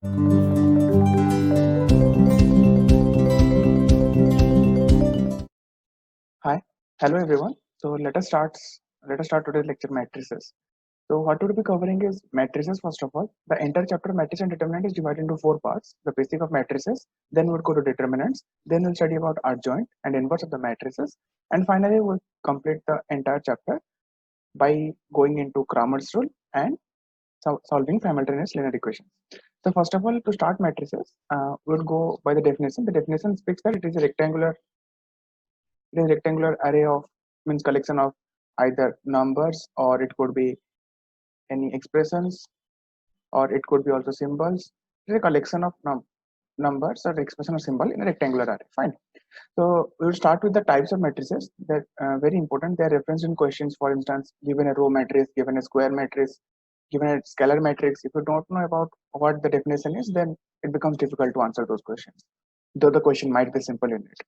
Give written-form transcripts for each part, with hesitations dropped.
Hi, hello everyone. So let us start today's lecture matrices. So what we'll be covering is matrices first of all. The entire chapter matrix and determinant is divided into four parts. The basic of matrices, then we'll go to determinants, then we'll study about adjoint and inverse of the matrices, and finally we'll complete the entire chapter by going into Cramer's rule and solving simultaneous linear equations. So first of all, to start matrices, we'll go by the definition. The definition speaks that it is a rectangular array of means collection of either numbers, or it could be any expressions, or it could be also symbols. It is a collection of numbers or expression or symbol in a rectangular array. Fine. So we will start with the types of matrices that very important. They are referenced in questions. For instance, given a row matrix, given a square matrix, given a scalar matrix. If you don't know about what the definition is, then it becomes difficult to answer those questions, though the question might be simple in it.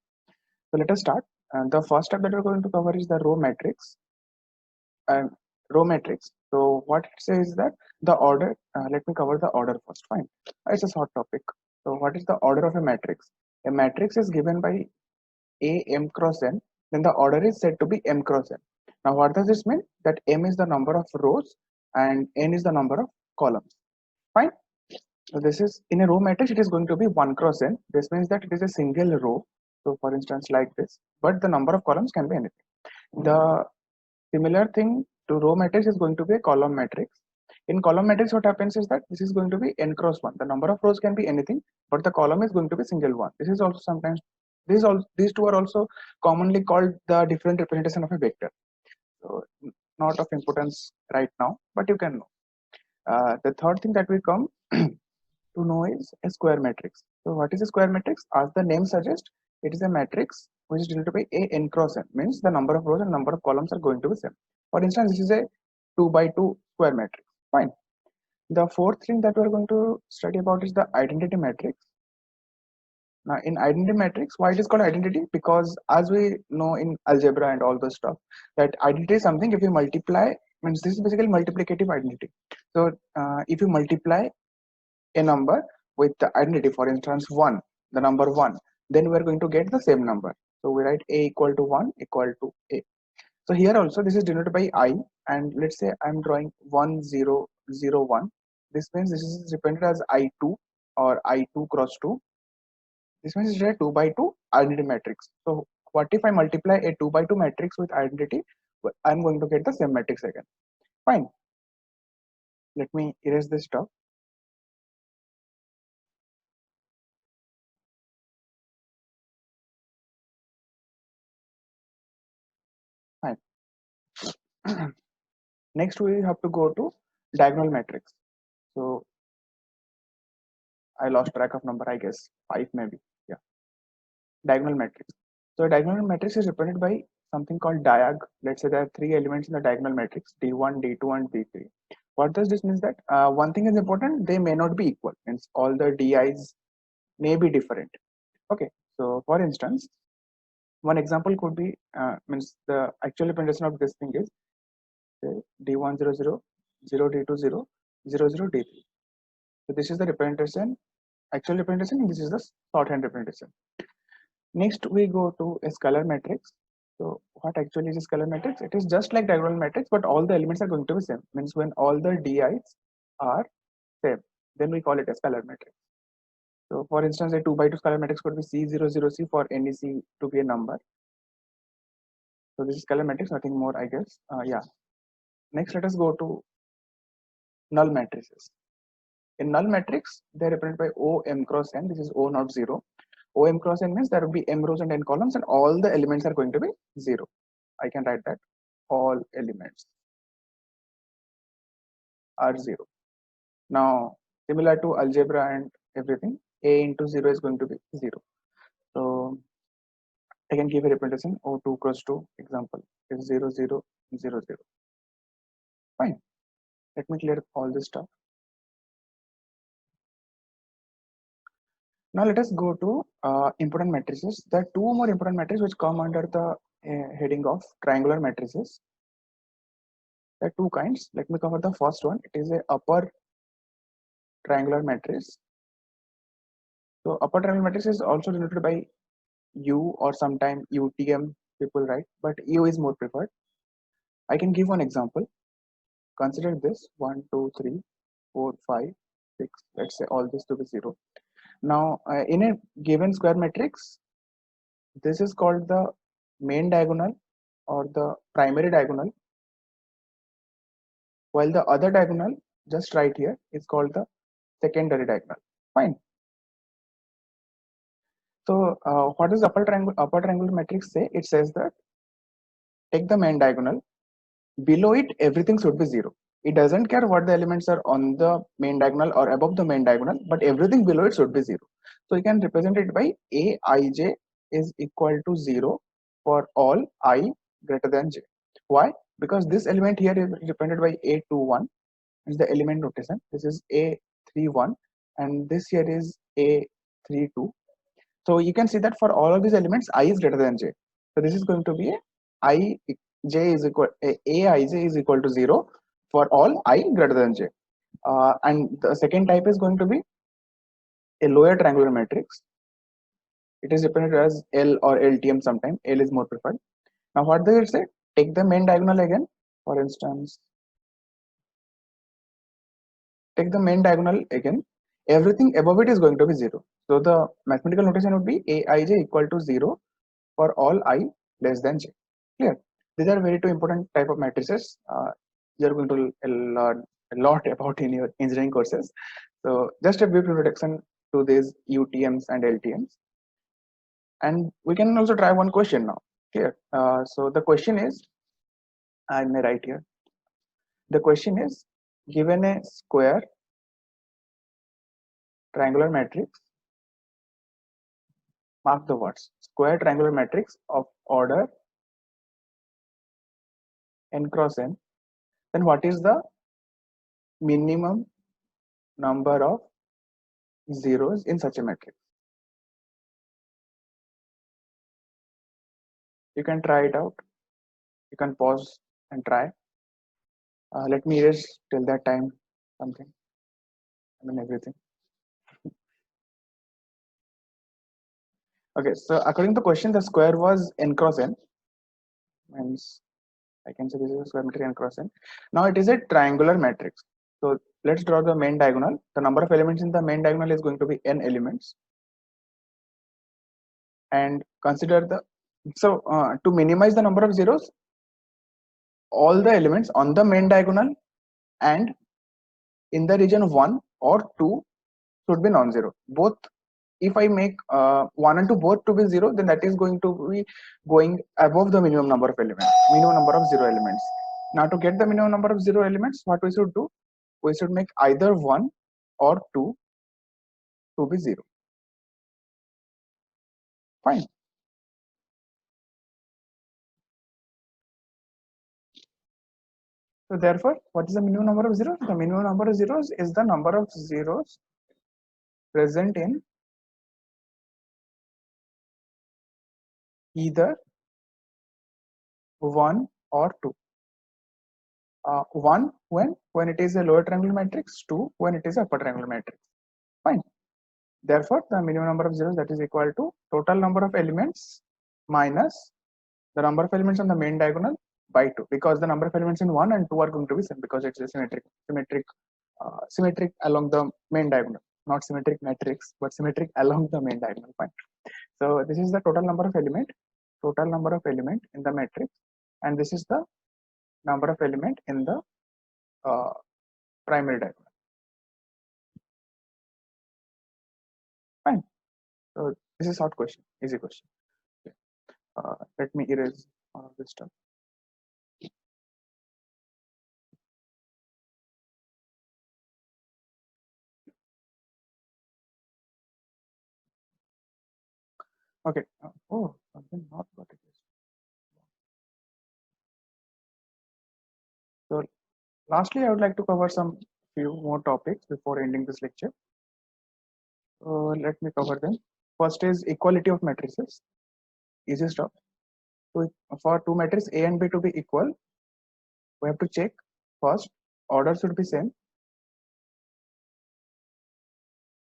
So let us start. The first step that we're going to cover is the row matrix. And row matrix. So what it says is that the order. Let me cover the order first. Fine. It's a short topic. So what is the order of a matrix? A matrix is given by A m cross n. Then the order is said to be m cross n. Now what does this mean? That m is the number of rows and n is the number of columns. Fine. So this is in a row matrix. It is going to be 1 cross n. This means that it is a single row. So for instance, like this, but the number of columns can be anything. The similar thing to row matrix is going to be a column matrix. In column matrix, what happens is that this is going to be n cross 1. The number of rows can be anything, but the column is going to be single one. This is also sometimes these two are also commonly called the different representation of a vector. So not of importance right now, but you can know. The third thing that we come to know is a square matrix. So what is a square matrix? As the name suggests, it is a matrix which is denoted by a n cross n, means the number of rows and number of columns are going to be same. For instance, this is a 2 by 2 square matrix. Fine. The fourth thing that we are going to study about is the identity matrix. Now in identity matrix, why it is called identity? Because as we know in algebra and all those stuff, that identity is something if you multiply, means this is basically multiplicative identity. So if you multiply a number with the identity, for instance 1, the number 1, then we are going to get the same number. So we write a equal to 1 equal to a. So here also this is denoted by I, and let's say I'm drawing 1 0 0 1. This means this is represented as I2 or I2 cross 2. This means it's a 2 by 2 identity matrix. So what if I multiply a 2 by 2 matrix with identity? I'm going to get the same matrix again. Fine. Let me erase this stuff. Fine. Next we have to go to diagonal matrix. So I lost track of number, I guess 5 maybe. Yeah. Diagonal matrix. So a diagonal matrix is represented by something called diag. Let's say there are 3 elements in the diagonal matrix, D1, D2 and D3. What does this mean? That one thing is important, they may not be equal. Means all the DIs may be different. Okay. So for instance, one example could be means the actual representation of this thing is D1 0 0 0 D2 0 0 0 D3. So this is the representation, actual representation, and this is the shorthand representation. Next, we go to a scalar matrix. So what actually is a scalar matrix? It is just like diagonal matrix, but all the elements are going to be same. Means when all the DIs are same, then we call it a scalar matrix. So for instance, a 2 by 2 scalar matrix could be C00C for any C to be a number. So this is scalar matrix, nothing more, I guess. Yeah. Next, let us go to null matrices. In null matrix, they are represented by O m cross n. This is O not 0. O m cross n means there will be m rows and n columns, and all the elements are going to be 0. I can write that all elements are 0. Now, similar to algebra and everything, a into 0 is going to be 0. So I can give a representation O2 cross 2 example is 0 0 0 0. Fine. Let me clear all this stuff. Now let us go to important matrices. There are 2 more important matrices which come under the heading of triangular matrices. There are 2 kinds. Let me cover the first one. It is a upper triangular matrix. So upper triangle matrix is also denoted by U or sometime UTM people write, but U is more preferred. I can give one example. Consider this 1, 2, 3, 4, 5, 6. Let's say all this to be 0. Now, in a given square matrix, this is called the main diagonal or the primary diagonal, while the other diagonal just right here is called the secondary diagonal. Fine. So, what does upper triangular matrix say? It says that take the main diagonal. Below it, everything should be 0. It doesn't care what the elements are on the main diagonal or above the main diagonal, but everything below it should be 0. So you can represent it by Aij is equal to 0 for all I greater than j. Why? Because this element here is represented by A21 is the element notation. This is A31 and this here is A32. So you can see that for all of these elements I is greater than j. So this is going to be I j is equal Aij is equal to 0 for all I greater than j. And the second type is going to be a lower triangular matrix. It is represented as L or LTM sometime. L is more preferred. Now what does it say? Take the main diagonal again. For instance, take the main diagonal again. Everything above it is going to be 0. So the mathematical notation would be Aij equal to 0 for all I less than j. Clear? These are very two important type of matrices. You are going to learn a lot about in your engineering courses. So just a brief introduction to these UTMs and LTMs. And we can also try one question now. Clear? So the question is, I may write here. The question is, given a square triangular matrix, mark the words, square triangular matrix of order n cross n, then what is the minimum number of zeros in such a matrix? You can try it out. You can pause and try. Let me erase till that time something. I mean everything. Okay, so according to the question, the square was n cross n. Means I can say this is a square matrix n cross n. Now it is a triangular matrix. So let's draw the main diagonal. The number of elements in the main diagonal is going to be n elements. And consider the to minimize the number of zeros, all the elements on the main diagonal and in the region 1 or 2 should be non-zero. Both, if I make 1 and 2 both to be 0, then that is going to be going above the minimum number of elements, minimum number of 0 elements. Now to get the minimum number of 0 elements, what we should do? We should make either 1 or 2 to be 0. Fine. So therefore, what is the minimum number of zeros? The minimum number of zeros is the number of zeros present in either 1 or 2. 1 when it is a lower triangular matrix, 2 when it is a upper triangular matrix. Fine. Therefore, the minimum number of zeros, that is equal to total number of elements minus the number of elements on the main diagonal by 2, because the number of elements in 1 and 2 are going to be same, because it's a symmetric along the main diagonal, not symmetric matrix, but symmetric along the main diagonal. Fine. So this is the total number of element in the matrix, and this is the number of element in the primary diagonal. Fine. So this is short question, easy question. Okay. Let me erase all of this stuff. Okay. Oh, something not got it. So lastly, I would like to cover some few more topics before ending this lecture. Let me cover them. First is equality of matrices. Easy stuff. So for two matrices A and B to be equal, we have to check first order should be same,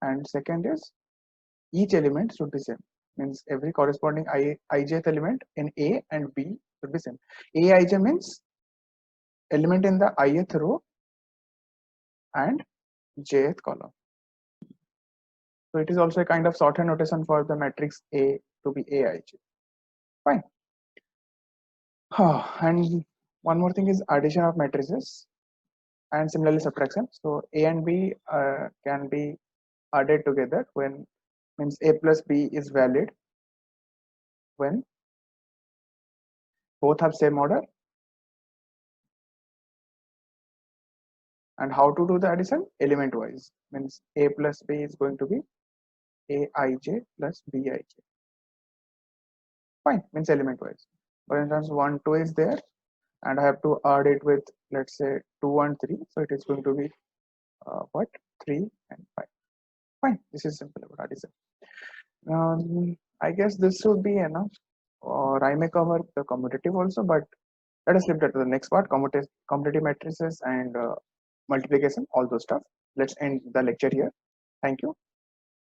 and second is each element should be same. Means every corresponding ijth element in A and B should be same. Aij means element in the ith row and jth column. So it is also a kind of shorthand notation for the matrix A to be Aij. Fine. And one more thing is addition of matrices and similarly subtraction. So A and B can be added together when means A plus B is valid when both have same order. And how to do the addition? Element wise. Means A plus B is going to be Aij plus Bij. Fine. Means element wise. For instance, 1 2 is there and I have to add it with, let's say, 2 and 3. So it is going to be what? 3 and 5. Fine. This is simple about addition. I guess this should be enough. Or I may cover the commutative also, but let us flip that to the next part, commutative matrices and multiplication, all those stuff. Let's end the lecture here. Thank you.